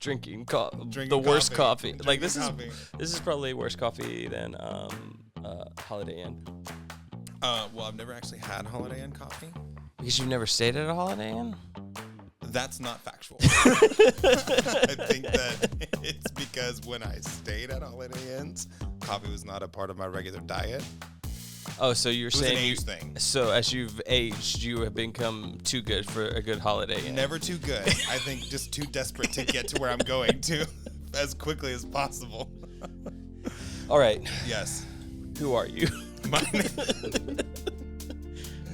drinking the worst coffee. Like this is probably worse coffee than Holiday Inn. Well, I've never actually had Holiday Inn coffee. Because you've never stayed at a Holiday Inn? That's not factual. I think that it's because when I stayed at Holiday Inns, coffee was not a part of my regular diet. Oh, so you're saying an age thing. So as you've aged, you have become too good for a good Holiday Inn. Never too good. I think just too desperate to get to where I'm going to as quickly as possible. All right. Yes. Who are you? My name.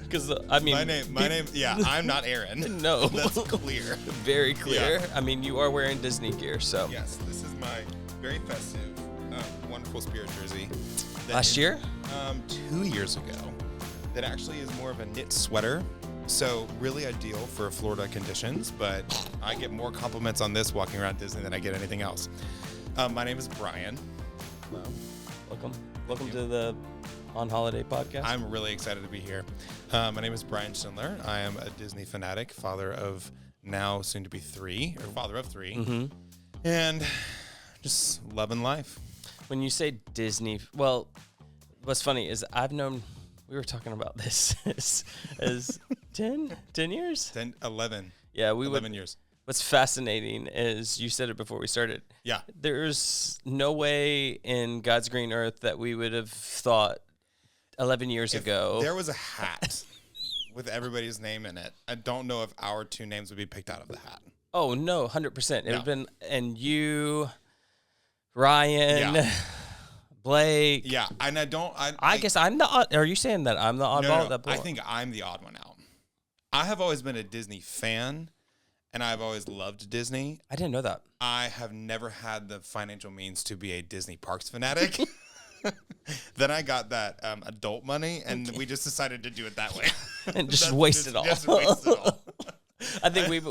Because my name. Yeah, I'm not Aaron. No, that's clear. Very clear. Yeah. I mean, you are wearing Disney gear, so. Yes, this is my very festive, wonderful Spirit jersey. Last year? 2 years ago. That actually is more of a knit sweater, so really ideal for Florida conditions. But I get more compliments on this walking around Disney than I get anything else. My name is Brian. Hello. Welcome to the On Holiday podcast. I'm really excited to be here. My name is Brian Schindler. I am a Disney fanatic, father of now soon to be three, or father of three, and just loving life. When you say Disney, well, what's funny is we were talking about this as 10 years? 11. Yeah, 11 years. What's fascinating is, you said it before we started. Yeah. There's no way in God's green earth that we would have thought 11 years ago. There was a hat with everybody's name in it. I don't know if our two names would be picked out of the hat. Oh, no, 100%. It would have been, and you, Ryan, Blake. Yeah, and I guess I'm the odd. Are you saying that I'm the oddball at that point? I think I'm the odd one out. I have always been a Disney fan, and I've always loved Disney. I didn't know that. I have never had the financial means to be a Disney parks fanatic. Then I got that adult money, and we just decided to do it that way. And just waste it all. Just waste it all. I think we've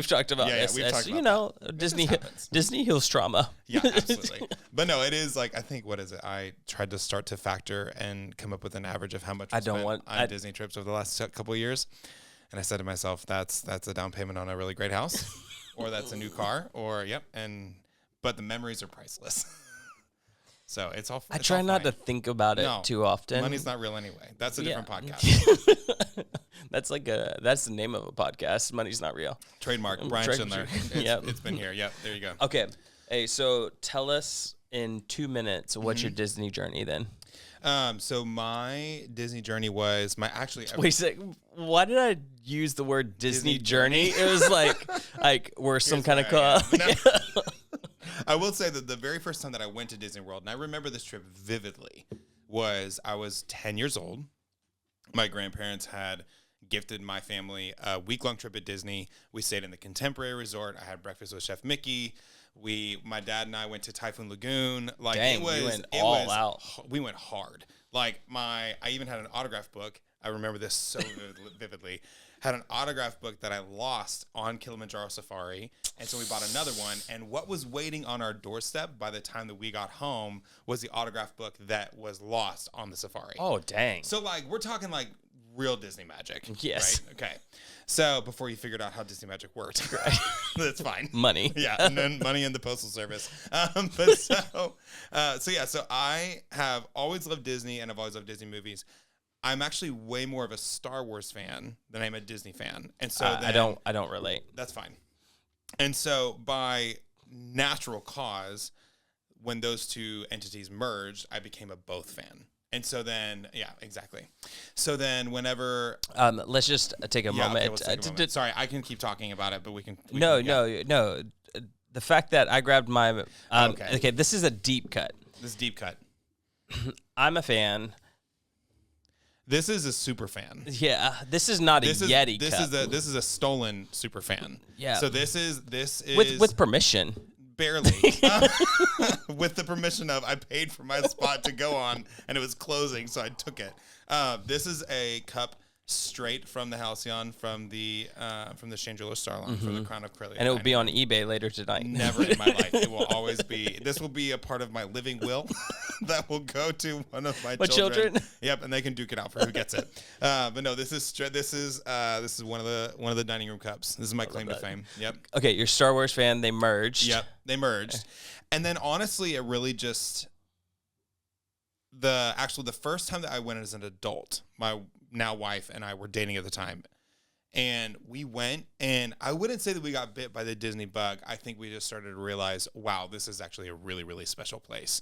talked about this. We've talked about that. Disney heals trauma. Yeah, absolutely. But no, it is like, I think, what is it? I tried to start to factor and come up with an average of how much we spent on Disney trips over the last couple of years. And I said to myself, that's a down payment on a really great house, or that's a new car, or but the memories are priceless. So it's all. I try not to think about it too often. Money's not real anyway. That's a different podcast. That's the name of a podcast. Money's not real. Trademark. Brian Schindler. It's been here. Yep. There you go. Okay. Hey, so tell us in 2 minutes, what's your Disney journey then? So my Disney journey was Wait a sec. Why did I use the word Disney journey? It was like we're some kind of I will say that the very first time that I went to Disney World, and I remember this trip vividly, was I was 10 years old. My grandparents had gifted my family a week-long trip at Disney. We stayed in the Contemporary Resort. I had breakfast with Chef Mickey. My dad and I went to Typhoon Lagoon. Like, dang, you went all out. We went hard. Like, I even had an autograph book. I remember this so vividly. Had an autograph book that I lost on Kilimanjaro Safari, and so we bought another one. And what was waiting on our doorstep by the time that we got home was the autograph book that was lost on the safari. Oh, dang. So, we're talking, real Disney magic. Yes. Right? Okay. So, before you figured out how Disney magic worked, right? That's fine. Money. Yeah, and then money in the Postal Service. So I have always loved Disney, and I've always loved Disney movies. I'm actually way more of a Star Wars fan than I'm a Disney fan. And so I don't relate. That's fine. And so by natural cause, when those two entities merged, I became a both fan. And so then, yeah, exactly. So then whenever... let's just take a moment. Okay, let's take a moment. Sorry, I can keep talking about it, but we can... No. The fact that I grabbed my... okay, this is a deep cut. This is deep cut. I'm a fan. This is a super fan. Yeah, this is not Yeti cut. This is a stolen super fan. Yeah. So this is with permission. Barely. With the permission of, I paid for my spot to go on, and it was closing, so I took it. This is a cup straight from the Halcyon, from the Chandelier Starline, from the Crown of Corellia. And it will be on eBay later tonight. Never in my life. It will always be. This will be a part of my living will that will go to one of my children. Yep, and they can duke it out for who gets it. But no, this is one of the dining room cups. This is my claim to fame. Yep. Okay, you're a Star Wars fan. They merged. Yep, they merged, and then honestly, it really just the first time that I went as an adult, my now wife and I were dating at the time. And we went, and I wouldn't say that we got bit by the Disney bug. I think we just started to realize, wow, this is actually a really, really special place.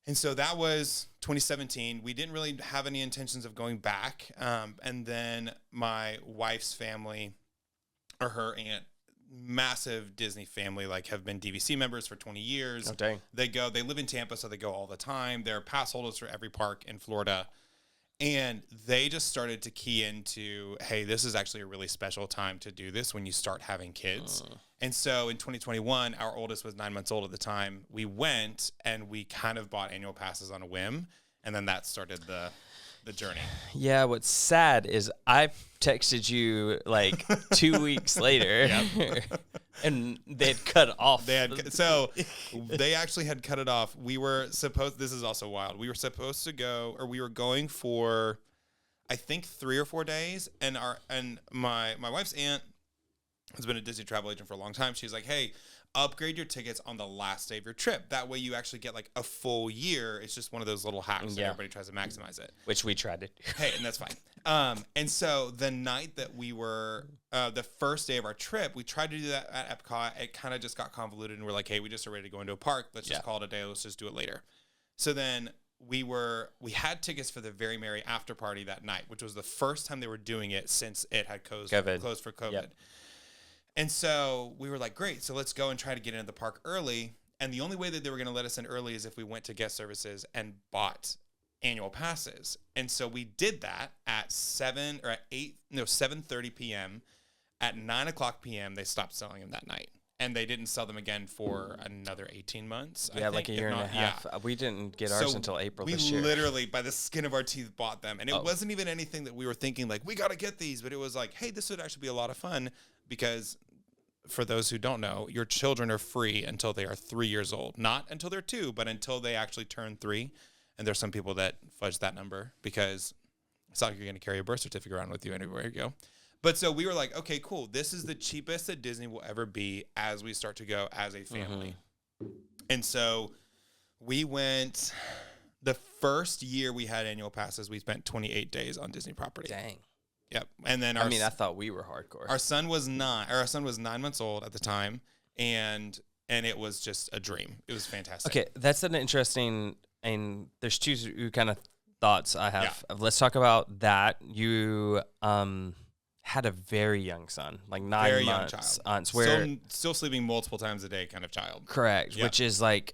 And so that was 2017. We didn't really have any intentions of going back. And then my wife's family, or her aunt, massive Disney family, like have been DVC members for 20 years. Oh, dang. They live in Tampa, so they go all the time. They're pass holders for every park in Florida. And they just started to key into, hey, this is actually a really special time to do this when you start having kids. And so in 2021, our oldest was 9 months old at the time. We went and we kind of bought annual passes on a whim. And then that started the journey. Yeah, what's sad is I texted you like 2 weeks later, and they had cut off. They actually had cut it off. This is also wild. We were supposed to go, or we were going for, I think 3 or 4 days. And my wife's aunt has been a Disney travel agent for a long time. She's like, hey, upgrade your tickets on the last day of your trip. That way you actually get like a full year. It's just one of those little hacks that everybody tries to maximize it. Which we tried to do. Hey, and that's fine. And so the night that we were, the first day of our trip, we tried to do that at Epcot. It kind of just got convoluted, and we're like, hey, we just are ready to go into a park. Let's just call it a day. Let's just do it later. So then we had tickets for the Very Merry after party that night, which was the first time they were doing it since it had closed for COVID. Yep. And so we were like, great, so let's go and try to get into the park early. And the only way that they were going to let us in early is if we went to guest services and bought annual passes. And so we did that at 7:30 p.m. At 9 o'clock p.m., they stopped selling them that night. And they didn't sell them again for another 18 months. Yeah, I think, like a year and a half. Yeah. We didn't get ours until April this year. We literally, by the skin of our teeth, bought them. And it wasn't even anything that we were thinking, like, we got to get these. But it was like, hey, this would actually be a lot of fun because for those who don't know, your children are free until they are 3 years old. Not until they're 2, but until they actually turn 3. And there's some people that fudge that number because it's not like you're going to carry a birth certificate around with you anywhere you go. But so we were like, okay, cool. This is the cheapest that Disney will ever be as we start to go as a family. And so we went, the first year we had annual passes, we spent 28 days on Disney property. Dang. Yep. And then I thought we were hardcore. Our son was 9 months old at the time, and it was just a dream. It was fantastic. Okay, that's an interesting, and there's two kind of thoughts I have. Yeah. Let's talk about that. You had a very young son, like 9 very months. Young child. Swear, still sleeping multiple times a day kind of child. Correct, yep. Which is like,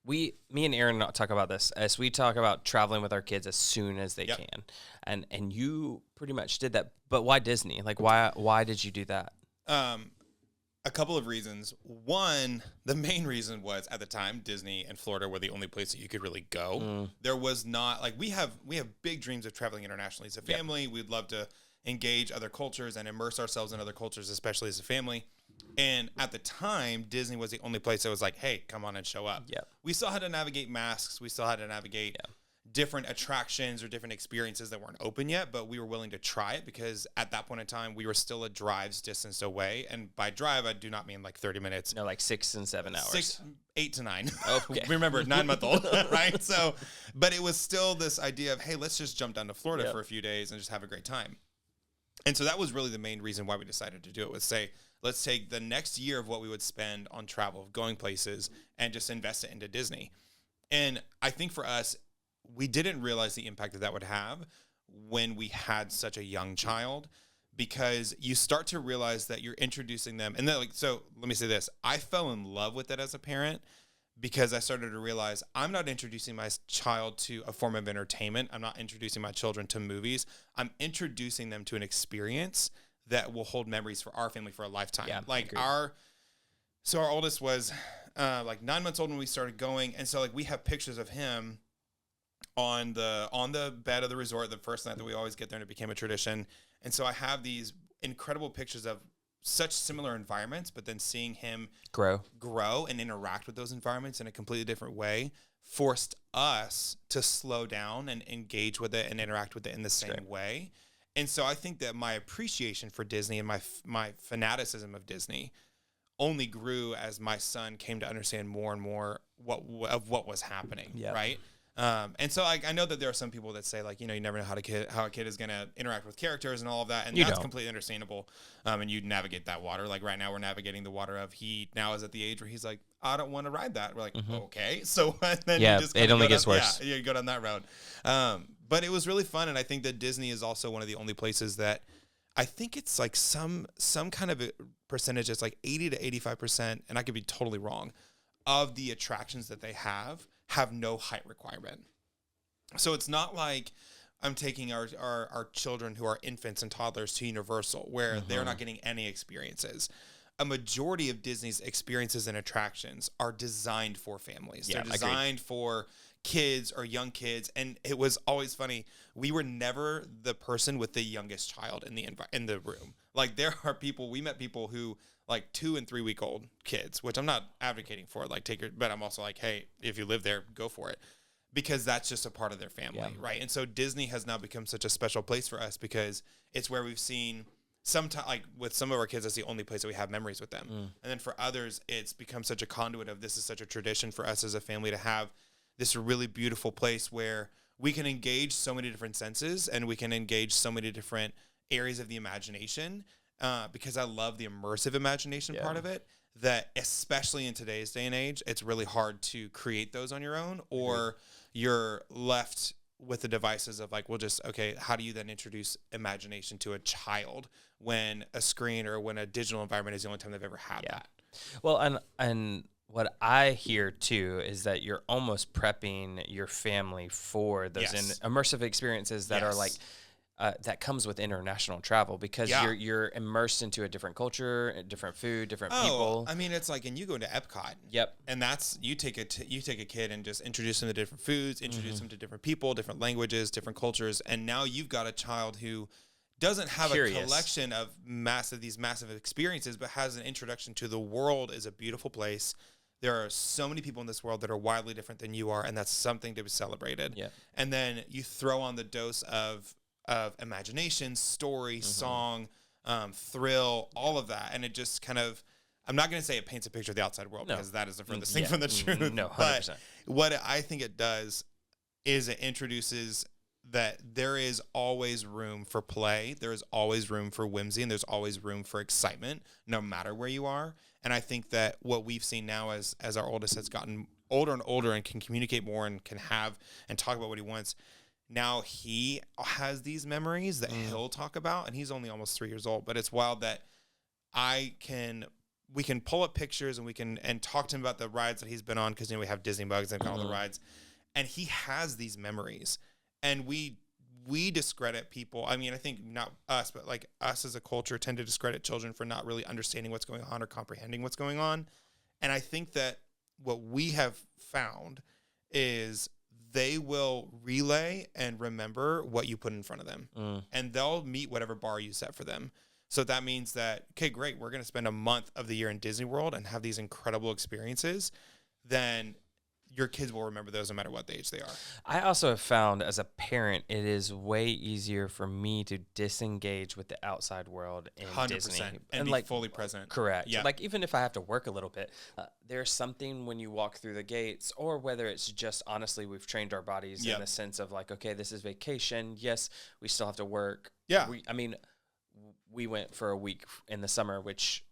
me and Aaron talk about this as we talk about traveling with our kids as soon as they can. And you pretty much did that. But why Disney? Like, why did you do that? A couple of reasons. One, the main reason was at the time, Disney and Florida were the only place that you could really go. There was not, like, we have big dreams of traveling internationally as a family. Yep. We'd love to engage other cultures and immerse ourselves in other cultures, especially as a family. And at the time, Disney was the only place that was like, hey, come on and show up. Yep. We still had to navigate masks. We still had to navigate different attractions or different experiences that weren't open yet, but we were willing to try it because at that point in time, we were still a drive's distance away. And by drive, I do not mean like 30 minutes. No, like 6 and 7 hours. 8 to 9. Okay. Remember, 9-month-old, right? So, but it was still this idea of, hey, let's just jump down to Florida for a few days and just have a great time. And so that was really the main reason why we decided to do it, was say, let's take the next year of what we would spend on travel, going places, and just invest it into Disney. And I think for us, we didn't realize the impact that would have when we had such a young child, because you start to realize that you're introducing them. And then, like, so let me say this. I fell in love with it as a parent because I started to realize I'm not introducing my child to a form of entertainment. I'm not introducing my children to movies. I'm introducing them to an experience that will hold memories for our family for a lifetime. Yeah, like our oldest was like 9 months old when we started going. And so like we have pictures of him on the bed of the resort the first night that we always get there, and it became a tradition. And so I have these incredible pictures of such similar environments, but then seeing him grow and interact with those environments in a completely different way forced us to slow down and engage with it and interact with it in the same way. And so I think that my appreciation for Disney and my fanaticism of Disney only grew as my son came to understand more and more what was happening, right? And so I know that there are some people that say, like, you never know how a kid is going to interact with characters and all of that. And that's completely understandable. And you navigate that water. Like right now we're navigating the water of he now is at the age where he's like, I don't want to ride that. We're like, okay. So then you just it only gets worse. Yeah, you go down that road. But it was really fun. And I think that Disney is also one of the only places that I think it's like some kind of a percentage. It's like 80 to 85%. And I could be totally wrong of the attractions that they have no height requirement. So it's not like I'm taking our children who are infants and toddlers to Universal where they're not getting any experiences. A majority of Disney's experiences and attractions are designed for families. They're designed for kids or young kids. And it was always funny. We were never the person with the youngest child in the room. Like we met people who like 2 and 3 week old kids, which I'm not advocating for, like but I'm also like, hey, if you live there, go for it, because that's just a part of their family, right? And so Disney has now become such a special place for us because it's where we've seen sometimes, like with some of our kids, that's the only place that we have memories with them. And then for others, it's become such a conduit of this is such a tradition for us as a family to have this really beautiful place where we can engage so many different senses and we can engage so many different areas of the imagination. Because I love the immersive imagination part of it, that especially in today's day and age, it's really hard to create those on your own, or you're left with the devices of like, how do you then introduce imagination to a child when a screen or when a digital environment is the only time they've ever had that? Well, and what I hear too is that you're almost prepping your family for those immersive experiences that are like, that comes with international travel, because you're immersed into a different culture, different food, different people. I mean, it's like, and you go into Epcot. And that's, you take a kid and just introduce them to different foods, introduce them to different people, different languages, different cultures. And now you've got a child who doesn't have a collection of massive experiences, but has an introduction to the world is a beautiful place. There are so many people in this world that are wildly different than you are. And that's something to be celebrated. And then you throw on the dose of imagination, story, song, thrill, all of that. And it just kind of, I'm not going to say it paints a picture of the outside world, because that is the furthest thing from the truth. No, 100%. But what I think it does is it introduces that there is always room for play. There is always room for whimsy, and there's always room for excitement, no matter where you are. And I think that what we've seen now as our oldest has gotten older and older and can communicate more and can have and talk about what he wants, now he has these memories that he'll talk about, and he's only almost 3 years old. But it's wild that we can pull up pictures and we can talk to him about the rides that he's been on, because we have Disney Bugs and all the rides, and he has these memories. And we discredit people. I mean, I think not us, but like us as a culture tend to discredit children for not really understanding what's going on or comprehending what's going on. And I think that what we have found is they will relay and remember what you put in front of them, and they'll meet whatever bar you set for them. So that means that, okay, great, we're going to spend a month of the year in Disney World and have these incredible experiences. Then your kids will remember those no matter what age they are. I also have found as a parent, it is way easier for me to disengage with the outside world in 100%, Disney. And be like fully present. Correct. Yeah. Like even if I have to work a little bit, there's something when you walk through the gates, or whether it's just honestly, we've trained our bodies in the sense of like, okay, this is vacation. Yes, we still have to work. Yeah. We went for a week in the summer, which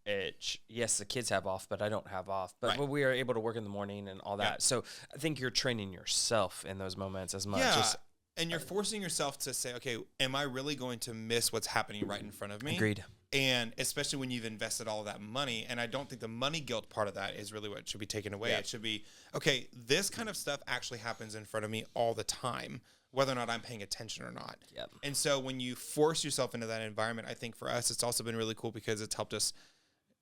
yes, the kids have off, but I don't have off. But we are able to work in the morning and all that. Yeah. So I think you're training yourself in those moments as much. Yeah, and you're forcing yourself to say, okay, am I really going to miss what's happening right in front of me? Agreed. And especially when you've invested all of that money. And I don't think the money guilt part of that is really what should be taken away. Yeah. It should be, okay, this kind of stuff actually happens in front of me all the time, whether or not I'm paying attention or not. Yep. And so when you force yourself into that environment, I think for us, it's also been really cool because it's helped us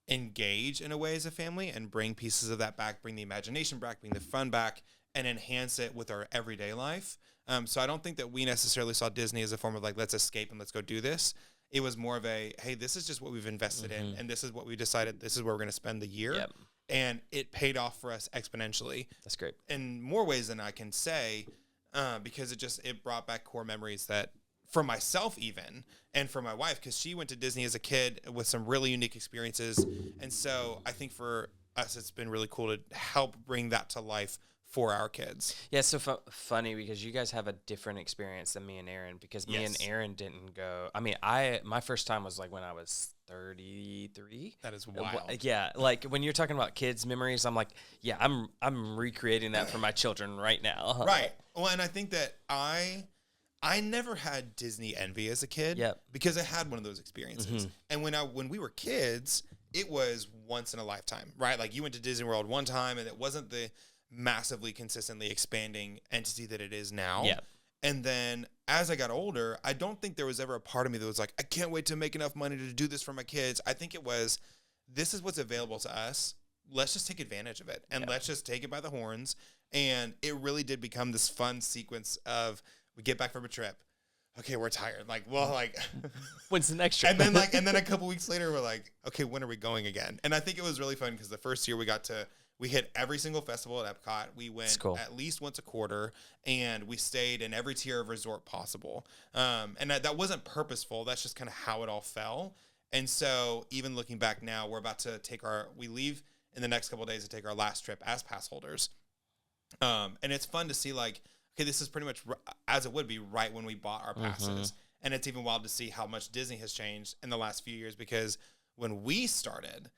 engage in a way as a family and bring pieces of that back, bring the imagination back, bring the fun back. and enhance it with our everyday life. So I don't think that we necessarily saw Disney as a form of like, let's escape and let's go do this. It was more of a, hey, this is just what we've invested in, and this is what we decided, this is where we're going to spend the year. Yep. And it paid off for us exponentially. That's great. In more ways than I can say, because it brought back core memories that, for myself even, and for my wife, because she went to Disney as a kid with some really unique experiences. And so I think for us, it's been really cool to help bring that to life for our kids. Yeah, it's so funny because you guys have a different experience than me and Aaron, because me and Aaron didn't go. I mean, my first time was like when I was 33. That is wild. Yeah, like when you're talking about kids' memories, I'm like, yeah, I'm recreating that for my children right now. Right. Well, and I think that I never had Disney envy as a kid. Yep. Because I had one of those experiences. And when we were kids, it was once in a lifetime, right? Like you went to Disney World one time and it wasn't the massively consistently expanding entity that it is now. Yeah. And then as I got older, I don't think there was ever a part of me that was like, I can't wait to make enough money to do this for my kids. I think it was, this is what's available to us. Let's just take advantage of it. And let's just take it by the horns. And it really did become this fun sequence of, we get back from a trip. Okay, we're tired. Like, well, like, when's the next trip? and then a couple weeks later, we're like, okay, when are we going again? And I think it was really fun because the first year we hit every single festival at Epcot. We went at least once a quarter, and we stayed in every tier of resort possible. And that wasn't purposeful. That's just kind of how it all fell. And so even looking back now, we're about to we leave in the next couple of days to take our last trip as pass holders. And it's fun to see like, okay, this is pretty much as it would be right when we bought our passes. And it's even wild to see how much Disney has changed in the last few years, because when we started,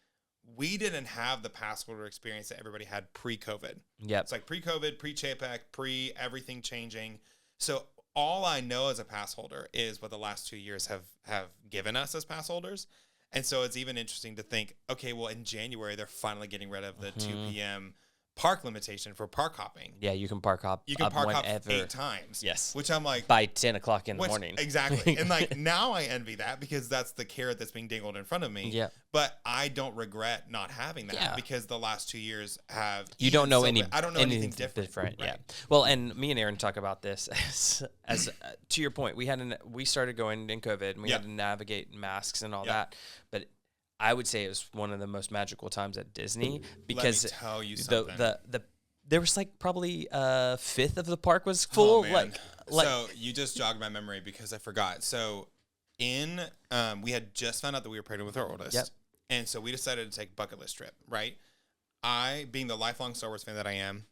we didn't have the pass holder experience that everybody had pre-COVID. Yep. It's like pre-COVID, pre-Chapek, pre-everything changing. So all I know as a pass holder is what the last 2 years have given us as pass holders. And so it's even interesting to think, okay, well, in January, they're finally getting rid of the 2 p.m. park limitation for park hopping. Yeah, you can park hop. You can park hop whenever. 8 times. Yes. Which I'm like, by 10 o'clock in the morning. Exactly. And like now I envy that because that's the carrot that's being dangled in front of me. Yeah. But I don't regret not having that because the last 2 years have. You don't know I don't know anything different. Right? Yeah. Well, and me and Aaron talk about this as to your point. We started going in COVID and we had to navigate masks and all that, but I would say it was one of the most magical times at Disney because let me tell you something. the there was like probably a fifth of the park was full. Oh, man. So you just jogged my memory because I forgot. So we had just found out that we were pregnant with our oldest. Yep. And so we decided to take bucket list trip, right? I, being the lifelong Star Wars fan that I am,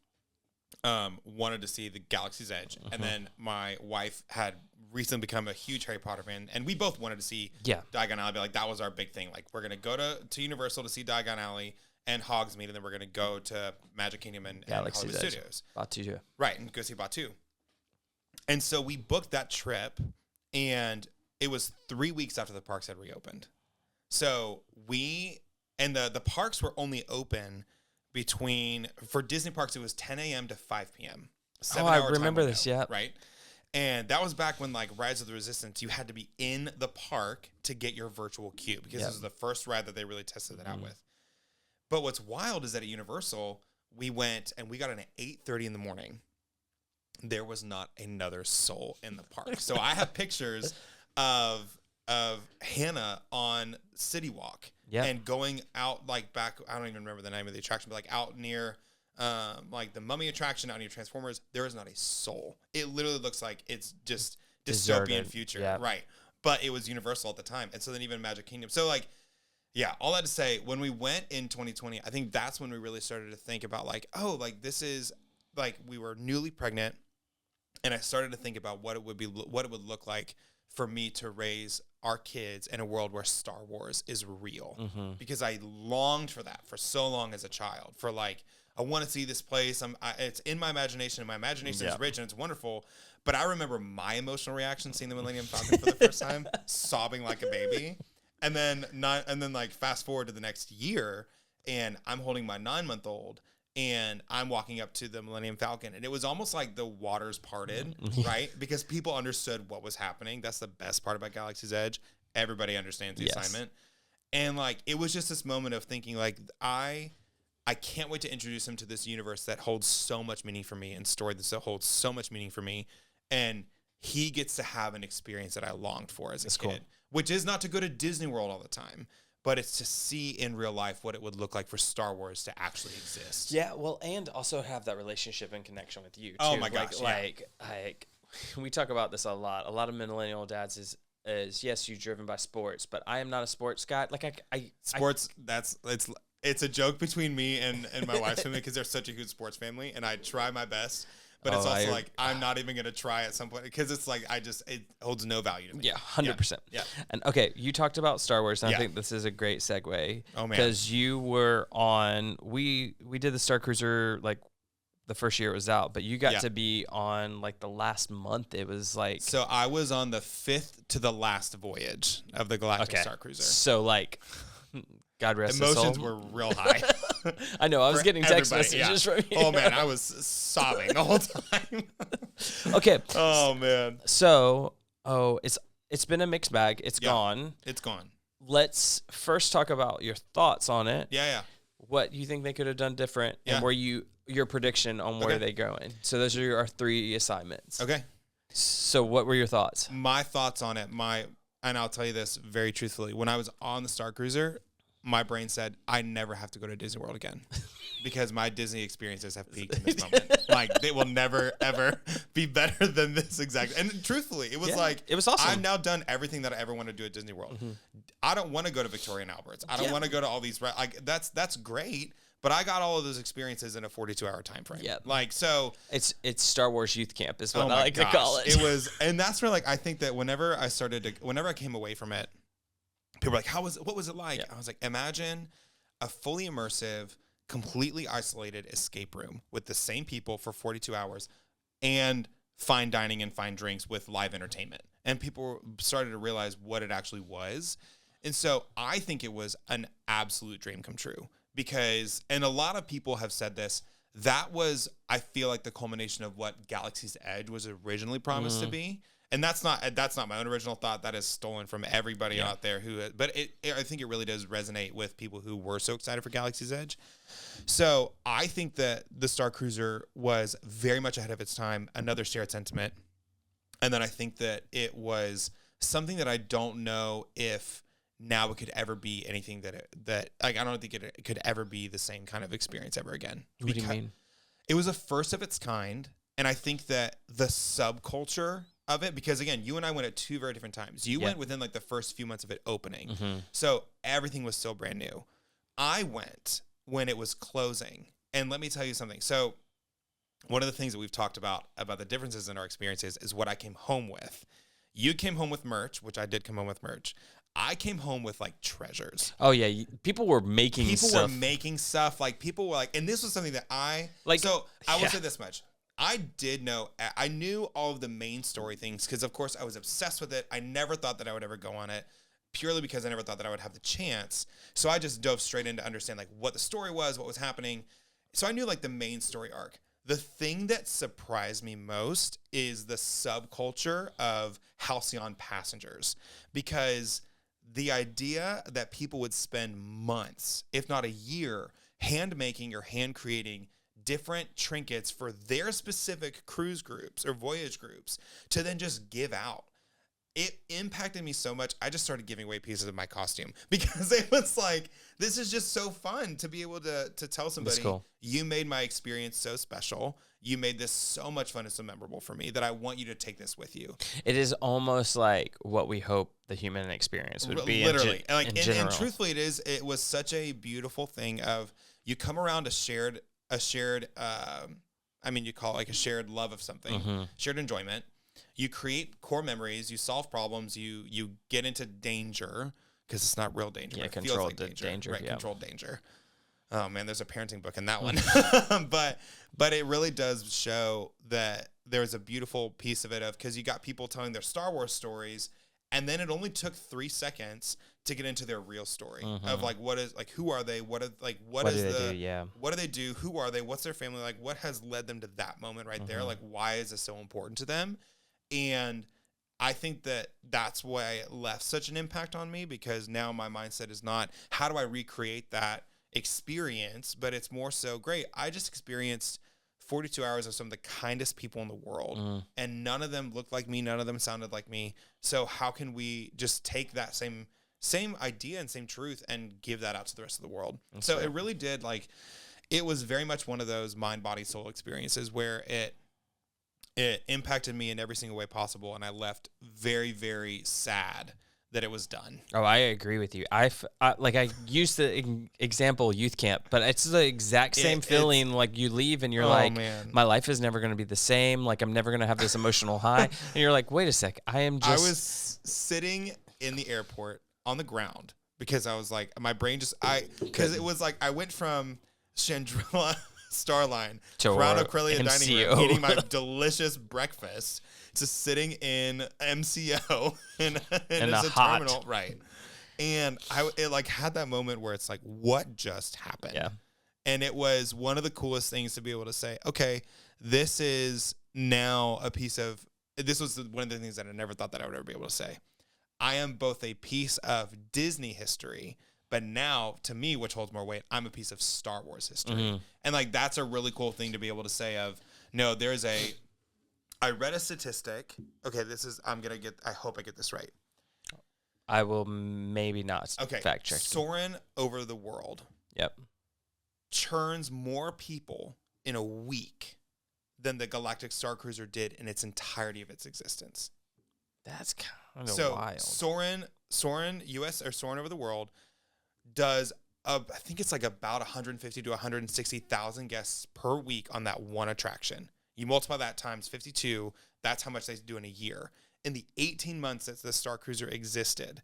wanted to see the Galaxy's Edge. And then my wife had recently become a huge Harry Potter fan, and we both wanted to see Diagon Alley. But like that was our big thing. Like we're gonna go to Universal to see Diagon Alley and Hogsmeade, and then we're gonna go to Magic Kingdom and Hollywood Studios. Batu. Right, and go see Batu. And so we booked that trip, and it was 3 weeks after the parks had reopened. So the parks were only open for Disney parks, it was 10 a.m. to 5 p.m. I remember this, Right? And that was back when, like, Rides of the Resistance, you had to be in the park to get your virtual queue because this was the first ride that they really tested that out with. But what's wild is that at Universal, we went and we got in at 8:30 in the morning. There was not another soul in the park. So I have pictures of Hannah on City Walk and going out, like, back, I don't even remember the name of the attraction, but, like, out near... like the Mummy attraction out near Transformers, there is not a soul. It literally looks like it's just dystopian future, right? But it was Universal at the time, and so then even Magic Kingdom. So like, all that to say, when we went in 2020, I think that's when we really started to think about like, oh, like this is like we were newly pregnant, and I started to think about what it would look like for me to raise our kids in a world where Star Wars is real, because I longed for that for so long as a child, for like. I want to see this place. It's in my imagination, and my imagination is rich, and it's wonderful. But I remember my emotional reaction seeing the Millennium Falcon for the first time, sobbing like a baby, and then like fast forward to the next year, and I'm holding my 9-month-old, and I'm walking up to the Millennium Falcon, and it was almost like the waters parted, right? Because people understood what was happening. That's the best part about Galaxy's Edge. Everybody understands the assignment, and like it was just this moment of thinking, like I can't wait to introduce him to this universe that holds so much meaning for me and story that holds so much meaning for me. And he gets to have an experience that I longed for as a kid, cool. Which is not to go to Disney World all the time, but it's to see in real life what it would look like for Star Wars to actually exist. Yeah, well, and also have that relationship and connection with you, too. Oh, my gosh, like, we talk about this a lot. A lot of millennial dads is yes, you're driven by sports, but I am not a sports guy. Like, sports, it's a joke between me and my wife's family because they're such a huge sports family, and I try my best. But it's also like, I'm not even going to try at some point because it's like, it holds no value to me. Yeah, 100%. Yeah. And okay, you talked about Star Wars, and I think this is a great segue. Oh, man. Because you were on, we did the Star Cruiser, like, the first year it was out, but you got to be on, like, the last month. It was like... So I was on the 5th to the last voyage of the Galactic Star Cruiser. So, like... God rest his soul. Emotions were real high. I know. I was getting text messages from you. Oh, man. I was sobbing the whole time. Okay. Oh, man. So, it's been a mixed bag. It's gone. It's gone. Let's first talk about your thoughts on it. Yeah. What you think they could have done different, and your prediction on where they're going. So those are our 3 assignments. Okay. So what were your thoughts? My thoughts on it, and I'll tell you this very truthfully. When I was on the Star Cruiser, my brain said, I never have to go to Disney World again because my Disney experiences have peaked in this moment. Like, they will never, ever be better than this exactly. And truthfully, it was it was awesome. I've now done everything that I ever want to do at Disney World. Mm-hmm. I don't want to go to Victoria and Albert's. I don't want to go to all these, like, that's great. But I got all of those experiences in a 42-hour time frame. Yeah. Like, so... It's Star Wars Youth Camp is what I like to call it. It was... And that's where, like, I think that whenever I came away from it, people were like, what was it like? Yeah. I was like, imagine a fully immersive, completely isolated escape room with the same people for 42 hours and fine dining and fine drinks with live entertainment. And people started to realize what it actually was. And so I think it was an absolute dream come true. Because, and a lot of people have said this, that was, I feel like, the culmination of what Galaxy's Edge was originally promised to be. And that's not my own original thought. That is stolen from everybody out there but I think it really does resonate with people who were so excited for Galaxy's Edge. So I think that the Star Cruiser was very much ahead of its time, another shared sentiment. And then I think that it was something that I don't know if now it could ever be anything that I don't think it could ever be the same kind of experience ever again. What do you mean? It was a first of its kind, and I think that the subculture of it, because again, you and I went at 2 very different times. You went within like the first few months of it opening, so everything was still brand new. I went when it was closing, and let me tell you something. So one of the things that we've talked about the differences in our experiences is what I came home with. You came home with merch, which I did come home with merch. I came home with like treasures. Oh yeah, people were making stuff. Like, people were like, and this was something that I like. So I will say this much: I knew all of the main story things because, of course, I was obsessed with it. I never thought that I would ever go on it, purely because I never thought that I would have the chance. So I just dove straight in to understand like what the story was, what was happening. So I knew like the main story arc. The thing that surprised me most is the subculture of Halcyon passengers, because the idea that people would spend months, if not a year, hand making or hand creating different trinkets for their specific cruise groups or voyage groups to then just give out. It impacted me so much. I just started giving away pieces of my costume because it was like, this is just so fun to be able to tell somebody, you made my experience so special. You made this so much fun and so memorable for me that I want you to take this with you. It is almost like what we hope the human experience would be. Literally. And truthfully, it was such a beautiful thing of you come around a shared, you call it like a shared love of something, shared enjoyment. You create core memories, you solve problems, you get into danger, because it's not real danger. Yeah, controlled like danger. Right, controlled danger. Oh, man, there's a parenting book in that one. But it really does show that there's a beautiful piece of it because you got people telling their Star Wars stories, and then it only took 3 seconds to get into their real story of like, who are they? What do they do? Who are they? What's their family like? What has led them to that moment right there? Like, why is this so important to them? And I think that that's why it left such an impact on me, because now my mindset is not, how do I recreate that experience, but it's more so great. I just experienced 42 hours of some of the kindest people in the world, and none of them looked like me. None of them sounded like me. So how can we just take that same idea and same truth and give that out to the rest of the world? That's so right. It really did, like, it was very much one of those mind, body, soul experiences where it impacted me in every single way possible. And I left very, very sad that it was done. Oh, I agree with you. I used the example youth camp, but it's the exact same feeling. Like you leave and you're man. My life is never going to be the same. Like I'm never going to have this emotional high. And you're like, wait a sec. I was sitting in the airport on the ground because I was like, my brain because it was like, I went from Chandrila Starline, Crown O'Crellia dining room, eating my delicious breakfast, to sitting in MCO in a terminal, right? And it like had that moment where it's like, what just happened? Yeah. And it was one of the coolest things to be able to say, okay, this is now a piece of. This was one of the things that I never thought that I would ever be able to say. I am both a piece of Disney history, but now, to me, which holds more weight, I'm a piece of Star Wars history. Mm-hmm. And, like, that's a really cool thing to be able to say of, no, I read a statistic. Okay, I hope I get this right. I will maybe not fact check. Soarin' over the world. Yep. Churns more people in a week than the Galactic Star Cruiser did in its entirety of its existence. That's kind of wild. Soarin' US or Soarin' over the world does I think it's like about 150 to 160,000 guests per week on that one attraction. You multiply that times 52, that's how much they do in a year. In the 18 months that the Star Cruiser existed,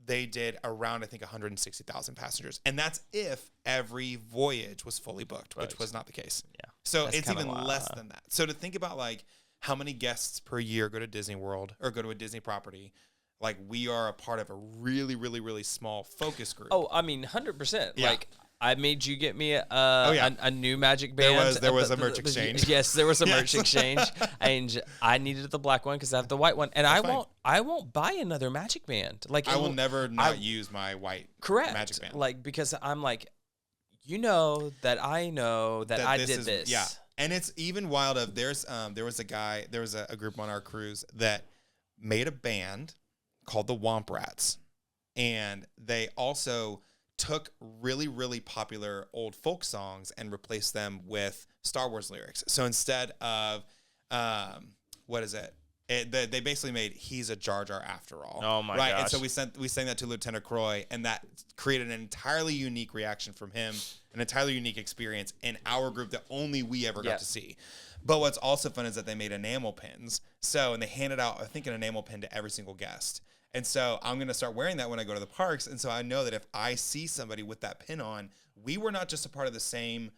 they did around, I think, 160,000 passengers. And that's if every voyage was fully booked, which was not the case. Yeah. So it's even less than that. So to think about like how many guests per year go to Disney World or go to a Disney property, like we are a part of a really, really, really small focus group. Oh, I mean, 100%. Yeah. Like I made you get me a new Magic Band. There was a merch exchange. Yes, there was a merch exchange, and I needed the black one because I have the white one, and I won't buy another Magic Band. Like I will never use my white Magic Band. Like because I'm like, that I know that I did this. Yeah, and it's even wild. There was a group on our cruise that made a band called the Womp Rats, and they also took really, really popular old folk songs and replaced them with Star Wars lyrics. So instead of, what is it? They basically made "He's a Jar Jar After All." Oh my gosh! Right, and so we sang that to Lieutenant Croy, and that created an entirely unique reaction from him, an entirely unique experience in our group that only we ever got to see. But what's also fun is that they made enamel pins. And they handed out, I think, an enamel pin to every single guest. And so I'm going to start wearing that when I go to the parks. And so I know that if I see somebody with that pin on, we were not just a part of the same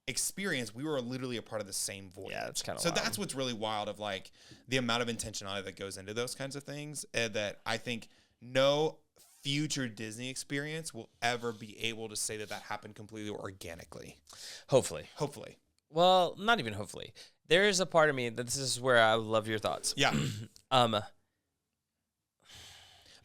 experience. We were literally a part of the same voyage. Yeah, it's kind of wild. That's what's really wild of like the amount of intentionality that goes into those kinds of things that I think no future Disney experience will ever be able to say that happened completely organically. Hopefully. Well, not even hopefully. There is a part of me that this is where I would love your thoughts. Yeah.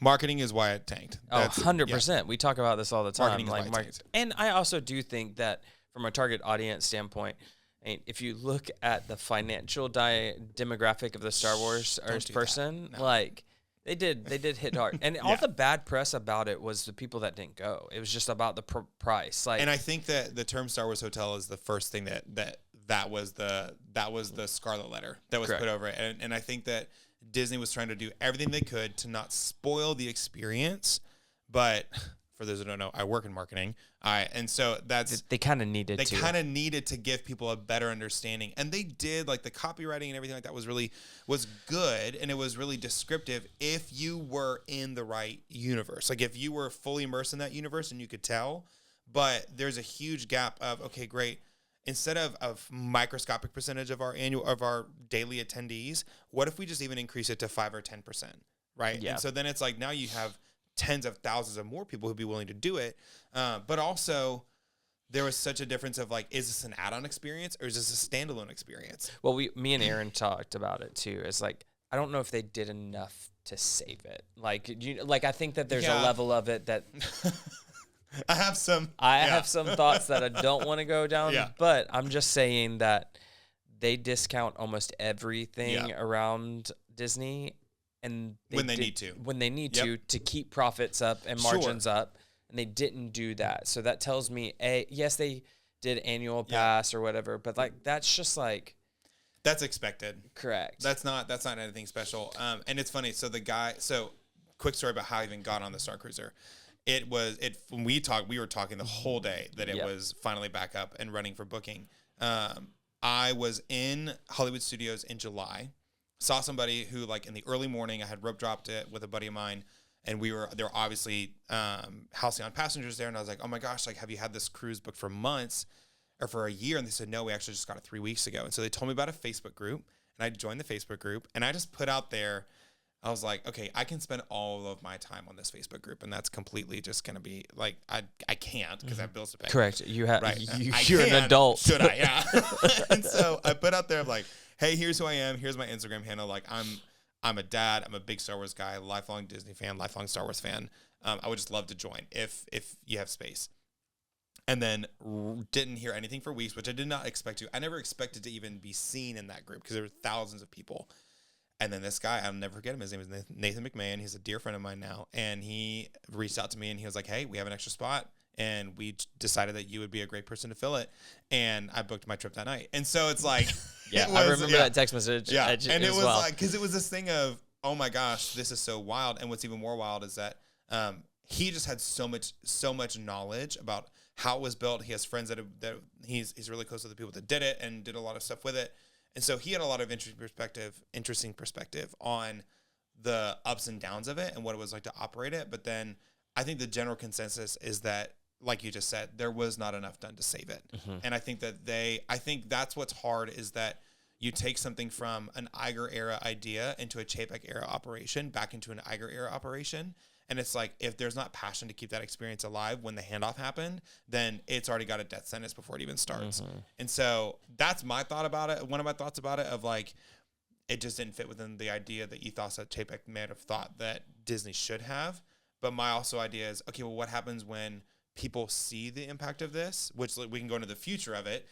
Marketing is why it tanked. 100%. Yeah. We talk about this all the time. Marketing and I also do think that from a target audience standpoint, if you look at the financial demographic of the Star Wars person, like they did hit hard. And all the bad press about it was the people that didn't go. It was just about the price. Like, and I think that the term Star Wars Hotel is the first thing that was the scarlet letter that was put over it. And I think that Disney was trying to do everything they could to not spoil the experience, but for those who don't know, I work in marketing, and so they kind of needed to give people a better understanding, and they did. Like the copywriting and everything like that was good, and it was really descriptive if you were in the right universe, like if you were fully immersed in that universe and you could tell. But there's a huge gap of okay, great. Instead of a microscopic percentage of our daily attendees, what if we just even increase it to 5 or 10%, right? Yeah. And so then it's like now you have tens of thousands of more people who'd be willing to do it. But also there was such a difference of like, is this an add-on experience or is this a standalone experience? Well, me and Aaron talked about it too. It's like, I don't know if they did enough to save it. Like I think that there's a level of it that I have some thoughts that I don't want to go down, Yeah. but I'm just saying that they discount almost everything around Disney, and when they need to keep profits up and margins up, and they didn't do that. So that tells me, yes, they did annual pass or whatever, but like that's just like that's expected. Correct. That's not anything special. And it's funny. So quick story about how I even got on the Star Cruiser. When we were talking the whole day that it was finally back up and running for booking. I was in Hollywood Studios in July, saw somebody who like in the early morning, I had rope dropped it with a buddy of mine, and there were obviously Halcyon passengers there, and I was like, oh my gosh, like have you had this cruise booked for months or for a year? And they said, no, we actually just got it 3 weeks ago. And so they told me about a Facebook group, and I joined the Facebook group, and I just put out there, I was like, okay, I can spend all of my time on this Facebook group, and that's completely just going to be like, I can't because I have bills to pay. Correct. You're an adult. Should I? Yeah. And so I put out there like, hey, here's who I am. Here's my Instagram handle. Like I'm a dad. I'm a big Star Wars guy, lifelong Disney fan, lifelong Star Wars fan. I would just love to join if you have space. And then didn't hear anything for weeks, which I did not expect to. I never expected to even be seen in that group because there were thousands of people. And then this guy, I'll never forget him. His name is Nathan McMahon. He's a dear friend of mine now. And he reached out to me and he was like, hey, we have an extra spot. And we decided that you would be a great person to fill it. And I booked my trip that night. And so it's like, I remember that text message. Yeah. And it was like, because it was this thing of, oh my gosh, this is so wild. And what's even more wild is that he just had so much knowledge about how it was built. He has friends that he's really close to the people that did it and did a lot of stuff with it. And so he had a lot of interesting perspective on the ups and downs of it and what it was like to operate it. But then I think the general consensus is that, like you just said, there was not enough done to save it. Mm-hmm. And I think that's what's hard is that you take something from an Iger era idea into a Chapek era operation, back into an Iger era operation. And it's like, if there's not passion to keep that experience alive when the handoff happened, then it's already got a death sentence before it even starts. Mm-hmm. And so that's my thought about it. One of my thoughts about it of like, it just didn't fit within the idea, the ethos that Chapek may have thought that Disney should have. But my also idea is, okay, well, what happens when people see the impact of this, which we can go into the future of it,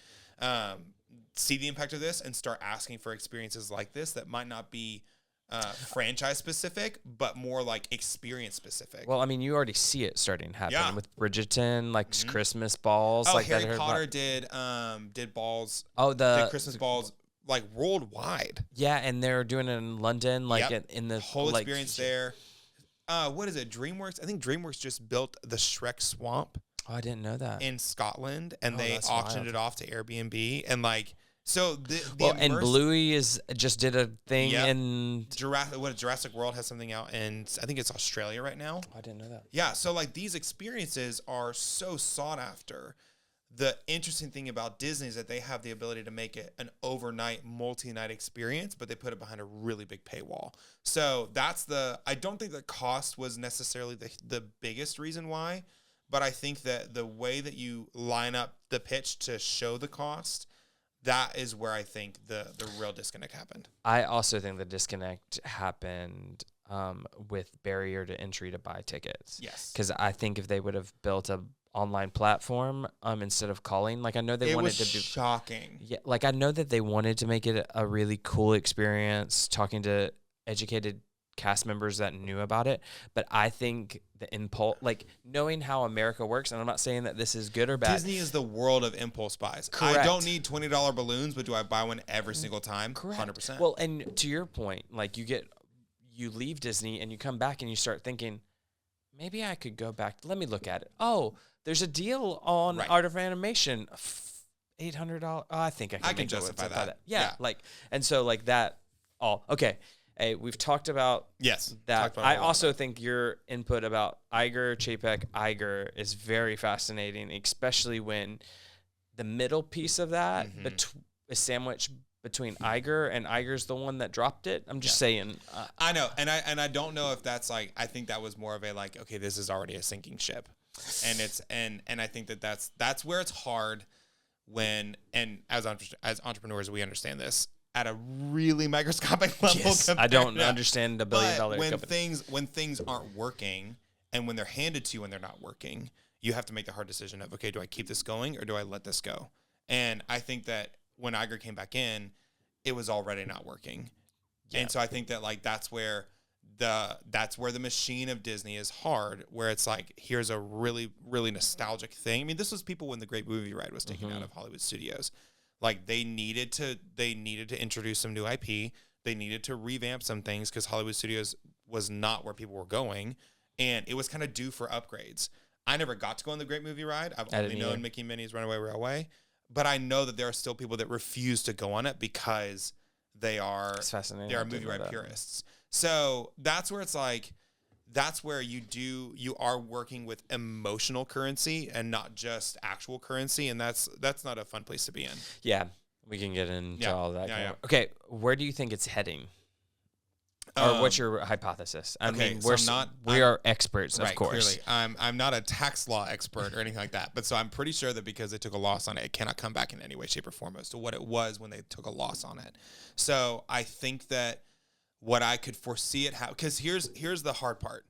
see the impact of this and start asking for experiences like this that might not be franchise specific, but more like experience specific. Well, I mean, you already see it starting to happen with Bridgerton, like Christmas balls. Oh, like Harry Potter did balls. Oh, did Christmas balls like worldwide. Yeah, and they're doing it in London, like in the whole experience there. What is it? DreamWorks. I think DreamWorks just built the Shrek Swamp. Oh, I didn't know that. In Scotland, and they auctioned it off to Airbnb, and like. So and Bluey just did a thing in Jurassic World has something out in, I think it's Australia right now. I didn't know that. Yeah, so like these experiences are so sought after. The interesting thing about Disney is that they have the ability to make it an overnight, multi-night experience, but they put it behind a really big paywall. So I don't think the cost was necessarily the biggest reason why, but I think that the way that you line up the pitch to show the cost, that is where I think the real disconnect happened. I also think the disconnect happened with barrier to entry to buy tickets. Yes. Because I think if they would have built a online platform instead of calling, like I know they wanted to be shocking. Yeah, like I know that they wanted to make it a really cool experience, talking to educated cast members that knew about it, but I think the impulse, like knowing how America works, and I'm not saying that this is good or bad. Disney is the world of impulse buys. Correct. I don't need $20 balloons, but do I buy one every single time? Correct. 100%. Well, and to your point, like you leave Disney and you come back and you start thinking, maybe I could go back. Let me look at it. Oh, there's a deal on Art of Animation, $800. Oh, I think I can justify that. Yeah, like, and so like that. All okay. Hey, we've talked about that. I also think your input about Chapek is very fascinating, especially when the middle piece of that is sandwiched between Iger, and Iger's the one that dropped it. I'm just saying. I know, and I don't know if that's like. I think that was more of a like, okay, this is already a sinking ship, and it's and I think that's where it's hard when, and as entrepreneurs we understand this at a really microscopic level. Yes, I don't understand the $1 billion company. When things aren't working and when they're handed to you and they're not working, you have to make the hard decision of, okay, do I keep this going or do I let this go? And I think that when Iger came back in, it was already not working. Yeah. And so I think that like that's where the machine of Disney is hard, where it's like, here's a really, really nostalgic thing. I mean, this was people when the Great Movie Ride was taken out of Hollywood Studios. Like they needed to introduce some new IP. They needed to revamp some things because Hollywood Studios was not where people were going, and it was kind of due for upgrades. I never got to go on the Great Movie Ride. I've only known Mickey and Minnie's Runaway Railway, but I know that there are still people that refuse to go on it because they are movie ride purists. So that's where it's like, that's where you are working with emotional currency and not just actual currency, and that's not a fun place to be in. Yeah, we can get into all that. Okay, where do you think it's heading? Or what's your hypothesis? I mean, we are experts, of course. Clearly. I'm not a tax law expert or anything like that, but so I'm pretty sure that because they took a loss on it, it cannot come back in any way, shape, or form as to what it was when they took a loss on it. So I think that what I could foresee it because here's the hard part.